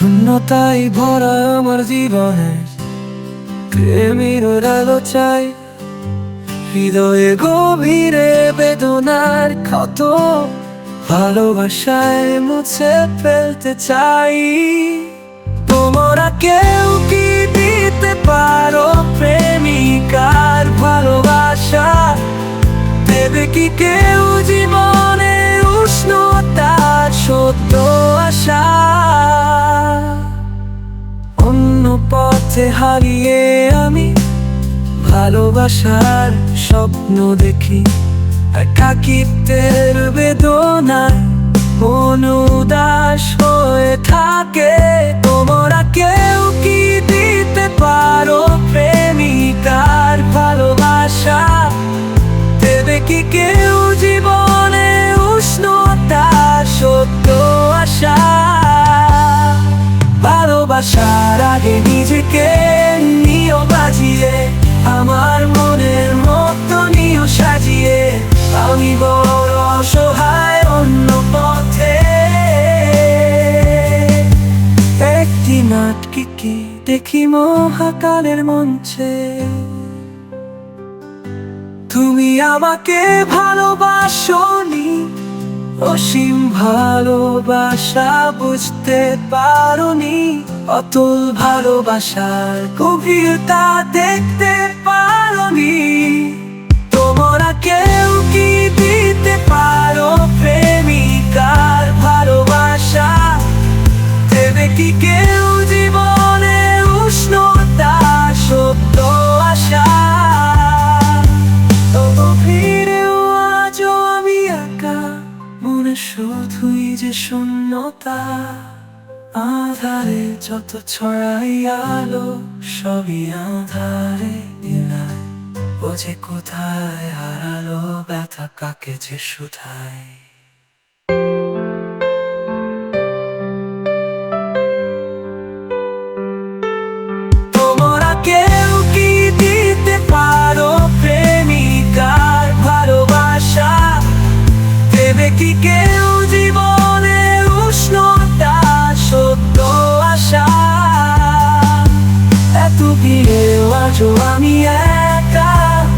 শূন্যতাই ভরা আমার জীবনে, প্রেমের আলো চাই হৃদয়ে গভীরে বেদনার ক্ষত, ভালোবাসায় মুছে ফেলতে চাই। তোমরা কেউ কি দিতে পারো প্রেমিকার ভালোবাসা? দেবে কি কেউ জীবনে উষ্ণতার সত্য আশা? অন্য পথে হারিয়ে আমি ভালোবাসার স্বপ্ন দেখি, একাকিত্বের বেদনায় মন উদাস হয়ে থাকে। তোমরা কেউ কি দিতে পারো প্রেমিকার ভালোবাসা? দেবে কি কেউ জীবনে উষ্ণতার সত্য আশা? ভালোবাসার আগে নিজেকে নিও বাজিয়ে, আমার মনের মতো নিও সাজিয়ে। আমি বড় অসহায় অন্য পথে, একটি নাটকে দেখি মহাকালের মঞ্চে। তুমি আমাকে ভালোবাসোনি, অসীম ভালোবাসা বুঝতে পারোনি, অতল ভালোবাসার গভীরতা দেখতে পারোনি। তোমরা কেউ কি দিতে পারো প্রেমিকার ভালোবাসা? দেবে কি কেউ জীবনে উষ্ণতা সত্য আশা? তবু ফিরেও আজও আমি একা, মনে শুধুই যে শূন্যতা। আধারে যত ছড়াই আলো, সবই আধারে নিলায়। ও যে কোথায় হারালো ব্যথা, কাকে যে শুধায়। তোমরা কেউ কি দিতে পারো প্রেমিকার ভালোবাসা? দেবে কি কেউ জীবনে উষ্ণতা সত্য আশা? এত ভিড়েও আজও আমি একা,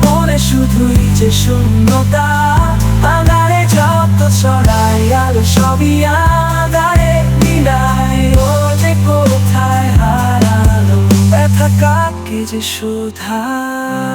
মনে শুধুই যে শূন্যতা। আধারে যত ছড়াই আলো, সবই আধারে মিলায়। ও যে কোথায় হারালো ব্যথা, কাকে যে শুধায়।